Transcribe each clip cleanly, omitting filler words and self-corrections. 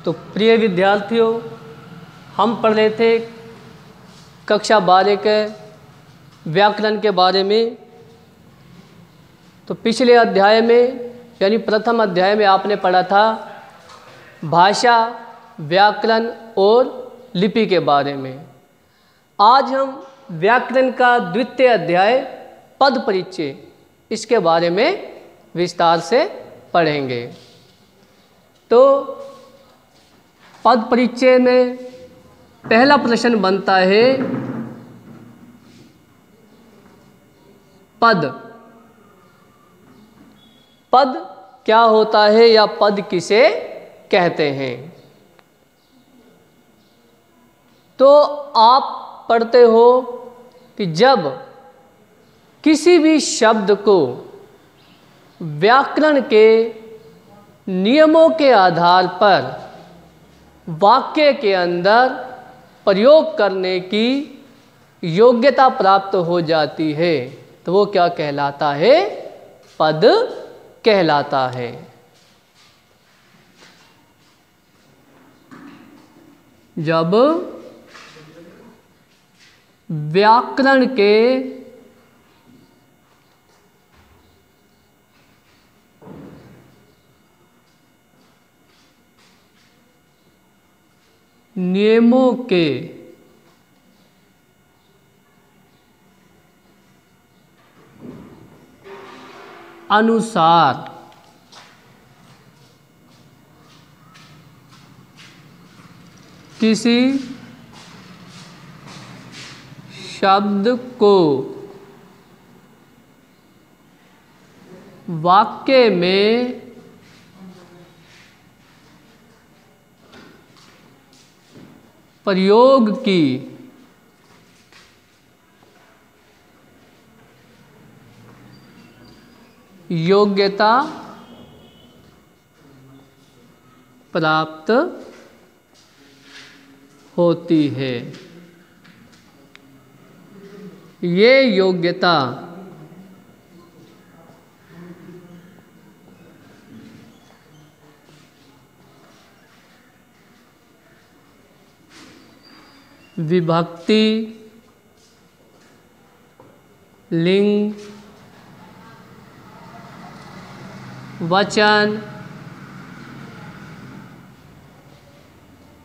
तो प्रिय विद्यार्थियों, हम पढ़ रहे थे कक्षा 12 के व्याकरण के बारे में। तो पिछले अध्याय में यानी प्रथम अध्याय में आपने पढ़ा था भाषा, व्याकरण और लिपि के बारे में। आज हम व्याकरण का द्वितीय अध्याय पद परिचय, इसके बारे में विस्तार से पढ़ेंगे। तो पद परिचय में पहला प्रश्न बनता है पद। पद क्या होता है या पद किसे कहते हैं? तो आप पढ़ते हो कि जब किसी भी शब्द को व्याकरण के नियमों के आधार पर वाक्य के अंदर प्रयोग करने की योग्यता प्राप्त हो जाती है, तो वो क्या कहलाता है? पद कहलाता है। जब व्याकरण के नियमों के अनुसार किसी शब्द को वाक्य में प्रयोग की योग्यता प्राप्त होती है। ये योग्यता विभक्ति, लिंग, वचन,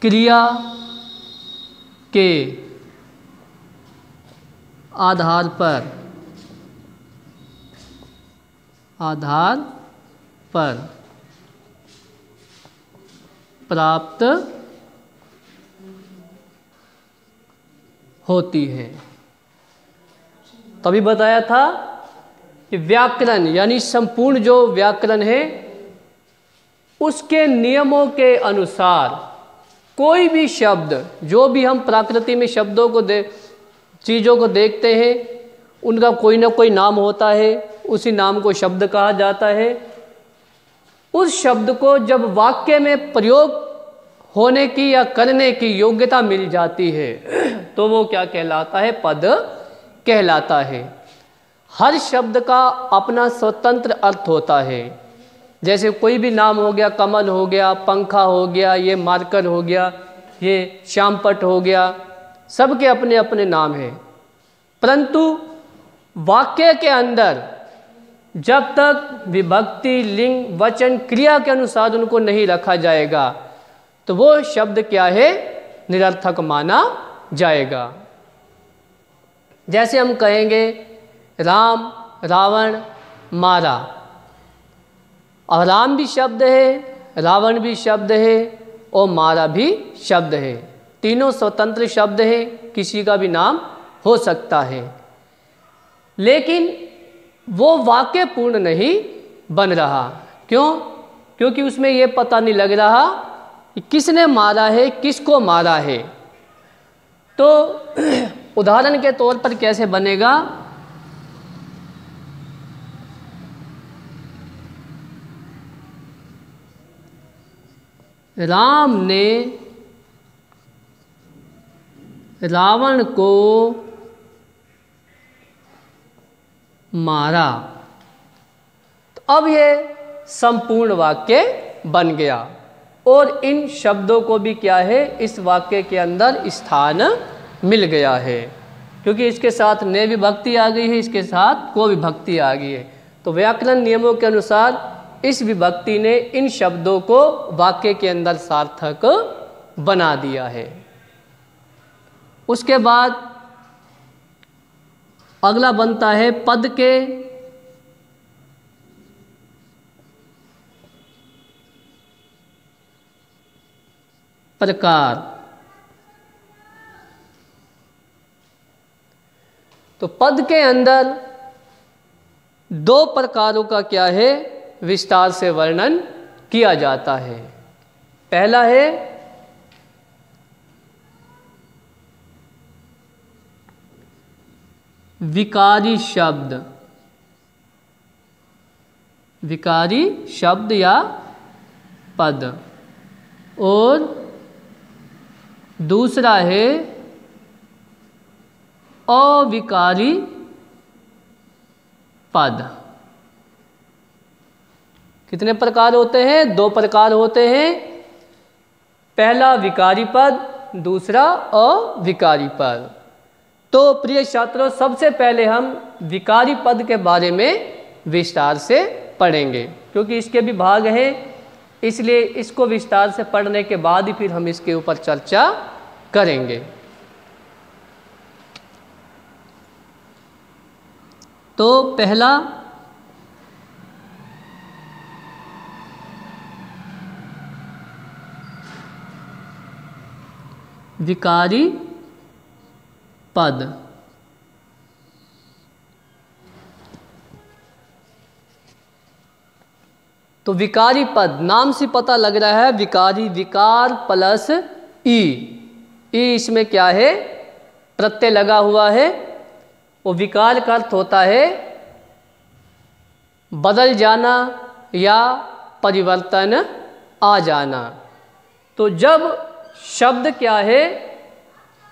क्रिया के आधार पर प्राप्त होती है। तभी बताया था कि व्याकरण यानी संपूर्ण जो व्याकरण है उसके नियमों के अनुसार कोई भी शब्द, जो भी हम प्रकृति में शब्दों को चीज़ों को देखते हैं, उनका कोई ना कोई नाम होता है, उसी नाम को शब्द कहा जाता है। उस शब्द को जब वाक्य में प्रयोग होने की या करने की योग्यता मिल जाती है तो वो क्या कहलाता है? पद कहलाता है। हर शब्द का अपना स्वतंत्र अर्थ होता है। जैसे कोई भी नाम हो गया, कमल हो गया, पंखा हो गया, ये मार्कर हो गया, ये श्यामपट्ट हो गया, सबके अपने अपने नाम हैं। परंतु वाक्य के अंदर जब तक विभक्ति, लिंग, वचन, क्रिया के अनुसार उनको नहीं रखा जाएगा तो वो शब्द क्या है? निरर्थक माना जाएगा। जैसे हम कहेंगे राम, रावण, मारा। और राम भी शब्द है, रावण भी शब्द है और मारा भी शब्द है। तीनों स्वतंत्र शब्द हैं, किसी का भी नाम हो सकता है। लेकिन वो वाक्य पूर्ण नहीं बन रहा। क्यों? क्योंकि उसमें ये पता नहीं लग रहा कि किसने मारा है, किसको मारा है। तो उदाहरण के तौर पर कैसे बनेगा? राम ने रावण को मारा। तो अब ये संपूर्ण वाक्य बन गया। और इन शब्दों को भी क्या है, इस वाक्य के अंदर स्थान मिल गया है, क्योंकि इसके साथ ने विभक्ति आ गई है, इसके साथ को विभक्ति आ गई है। तो व्याकरण नियमों के अनुसार इस विभक्ति ने इन शब्दों को वाक्य के अंदर सार्थक बना दिया है। उसके बाद अगला बनता है पद के प्रकार। तो पद के अंदर दो प्रकारों का क्या है, विस्तार से वर्णन किया जाता है। पहला है विकारी शब्द, विकारी शब्द या पद, और दूसरा है अविकारी पद। कितने प्रकार होते हैं? दो प्रकार होते हैं। पहला विकारी पद, दूसरा अविकारी पद। तो प्रिय छात्रों, सबसे पहले हम विकारी पद के बारे में विस्तार से पढ़ेंगे, क्योंकि इसके भी भाग हैं, इसलिए इसको विस्तार से पढ़ने के बाद ही फिर हम इसके ऊपर चर्चा करेंगे। तो पहला विकारी पद। तो विकारी पद नाम से पता लग रहा है, विकारी, विकार प्लस ई, इसमें क्या है, प्रत्यय लगा हुआ है। वो विकार का अर्थ होता है बदल जाना या परिवर्तन आ जाना। तो जब शब्द क्या है,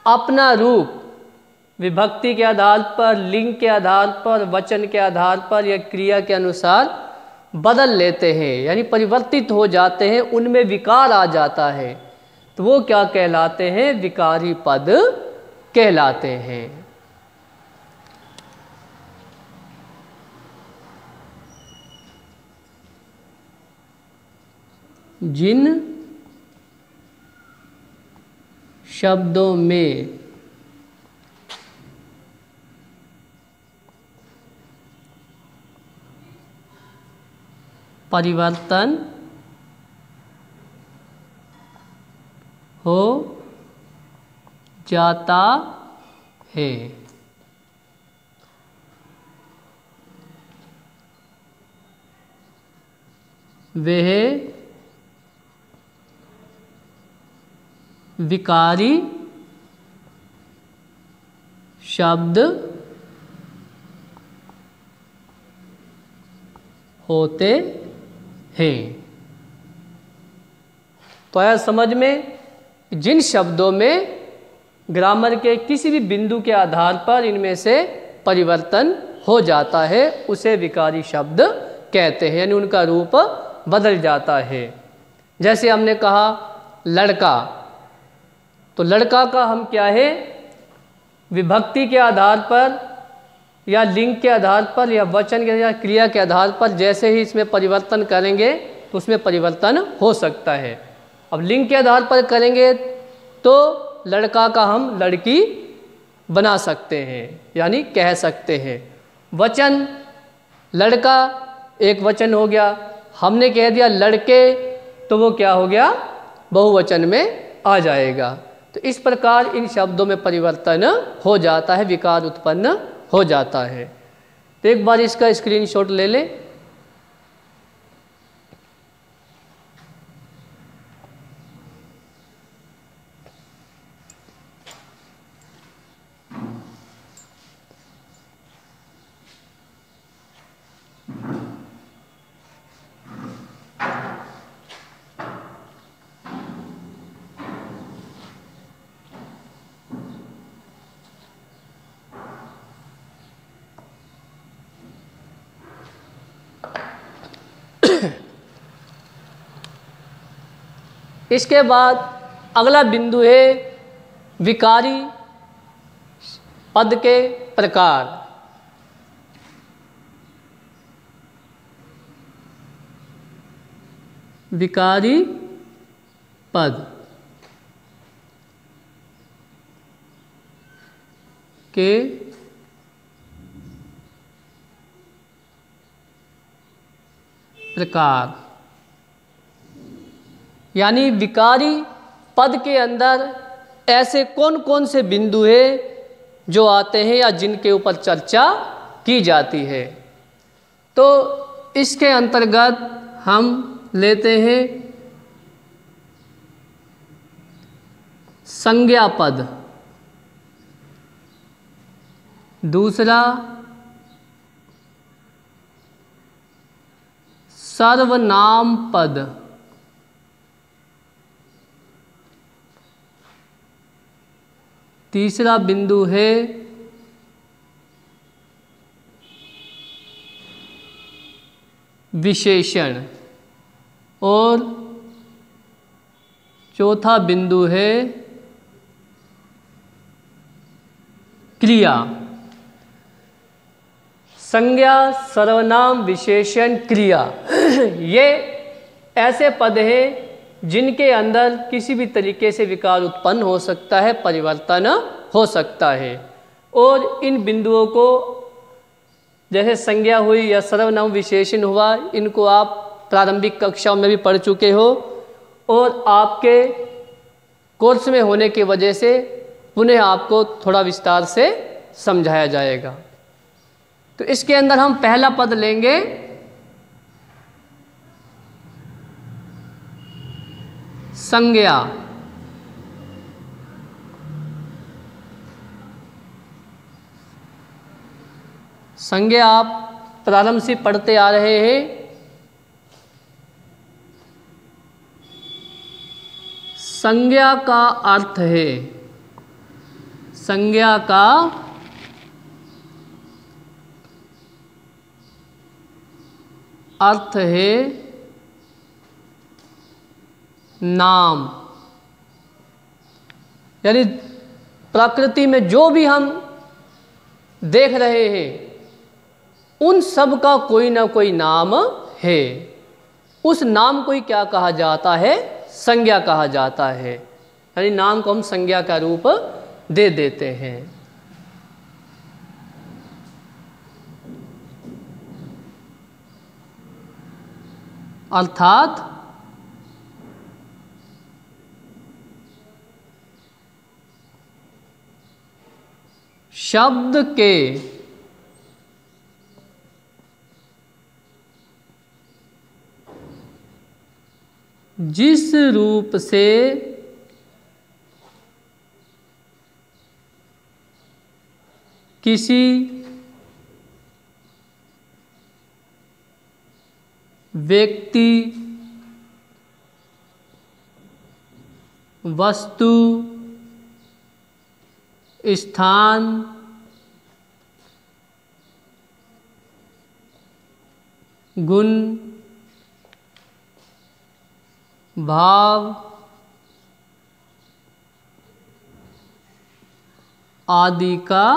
अपना रूप विभक्ति के आधार पर, लिंग के आधार पर, वचन के आधार पर या क्रिया के अनुसार बदल लेते हैं, यानी परिवर्तित हो जाते हैं, उनमें विकार आ जाता है, तो वो क्या कहलाते हैं, विकारी पद कहलाते हैं। जिन शब्दों में परिवर्तन हो जाता है, वह विकारी शब्द होते हैं। तो आया समझ में, जिन शब्दों में ग्रामर के किसी भी बिंदु के आधार पर इनमें से परिवर्तन हो जाता है, उसे विकारी शब्द कहते हैं, यानी उनका रूप बदल जाता है। जैसे हमने कहा लड़का, तो लड़का का हम क्या है, विभक्ति के आधार पर या लिंग के आधार पर या वचन के या क्रिया के आधार पर जैसे ही इसमें परिवर्तन करेंगे तो उसमें परिवर्तन हो सकता है। अब लिंग के आधार पर करेंगे तो लड़का का हम लड़की बना सकते हैं, यानी कह सकते हैं। वचन लड़का एक वचन हो गया, हमने कह दिया लड़के तो वो क्या हो गया, बहुवचन में आ जाएगा। तो इस प्रकार इन शब्दों में परिवर्तन हो जाता है, विकार उत्पन्न हो जाता है। तो एक बार इसका स्क्रीनशॉट ले लें। इसके बाद अगला बिंदु है विकारी पद के प्रकार। विकारी पद के प्रकार, यानी विकारी पद के अंदर ऐसे कौन कौन से बिंदु हैं जो आते हैं या जिनके ऊपर चर्चा की जाती है। तो इसके अंतर्गत हम लेते हैं संज्ञा पद, दूसरा सर्वनाम पद, तीसरा बिंदु है विशेषण और चौथा बिंदु है क्रिया। संज्ञा, सर्वनाम, विशेषण, क्रिया ये ऐसे पद हैं जिनके अंदर किसी भी तरीके से विकार उत्पन्न हो सकता है, परिवर्तन हो सकता है। और इन बिंदुओं को जैसे संज्ञा हुई या सर्वनाम विशेषण हुआ, इनको आप प्रारंभिक कक्षाओं में भी पढ़ चुके हो और आपके कोर्स में होने की वजह से पुनः आपको थोड़ा विस्तार से समझाया जाएगा। तो इसके अंदर हम पहला पद लेंगे संज्ञा। संज्ञा आप प्रारंभ से पढ़ते आ रहे हैं। संज्ञा का अर्थ है, संज्ञा का अर्थ है नाम, यानी प्रकृति में जो भी हम देख रहे हैं उन सब का कोई ना कोई नाम है। उस नाम को ही क्या कहा जाता है? संज्ञा कहा जाता है। यानी नाम को हम संज्ञा का रूप दे देते हैं। अर्थात शब्द के जिस रूप से किसी व्यक्ति, वस्तु, स्थान, गुण, भाव आदि का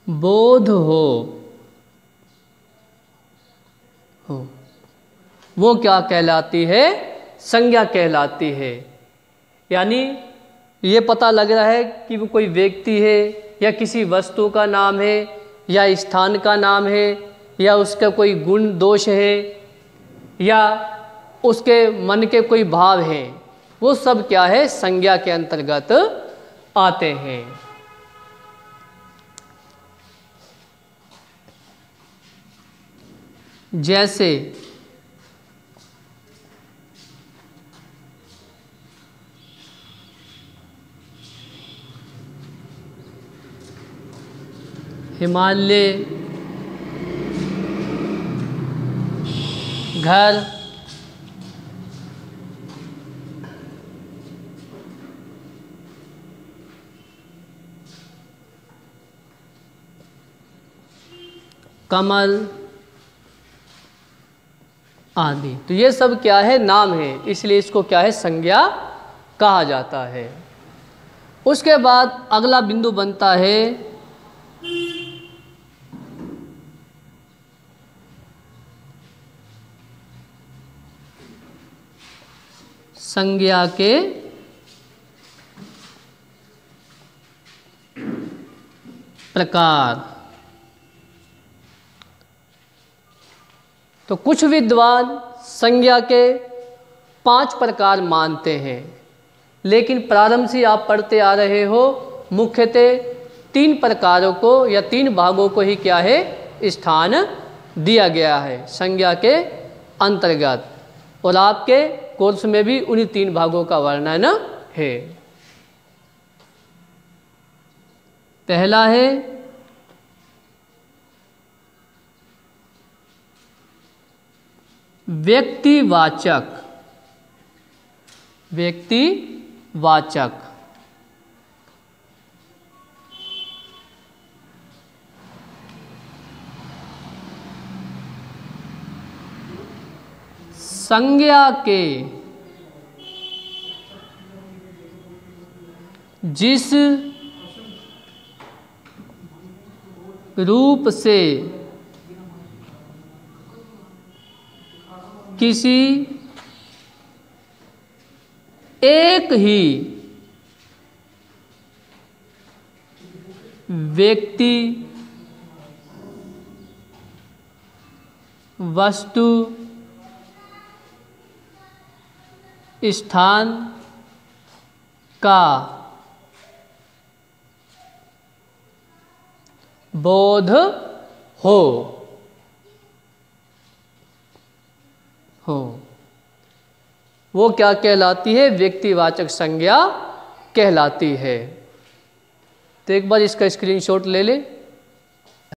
बोध हो वो क्या कहलाती है? संज्ञा कहलाती है। यानी ये पता लग रहा है कि वो कोई व्यक्ति है या किसी वस्तु का नाम है या स्थान का नाम है या उसका कोई गुण दोष है या उसके मन के कोई भाव हैं, वो सब क्या है? संज्ञा के अंतर्गत आते हैं। जैसे हिमालय, घर, कमल, आदि। तो ये सब क्या है? नाम है, इसलिए इसको क्या है? संज्ञा कहा जाता है। उसके बाद अगला बिंदु बनता है संज्ञा के प्रकार। तो कुछ विद्वान संज्ञा के 5 प्रकार मानते हैं, लेकिन प्रारंभ से आप पढ़ते आ रहे हो मुख्यतः 3 प्रकारों को या 3 भागों को ही क्या है? स्थान दिया गया है संज्ञा के अंतर्गत, और आपके कोर्स में भी उन्हीं 3 भागों का वर्णन है। पहला है व्यक्तिवाचक। व्यक्तिवाचक संज्ञा के जिस रूप से किसी एक ही व्यक्ति, वस्तु, स्थान का बोध हो वो क्या कहलाती है? व्यक्तिवाचक संज्ञा कहलाती है। तो एक बार इसका स्क्रीनशॉट ले लें।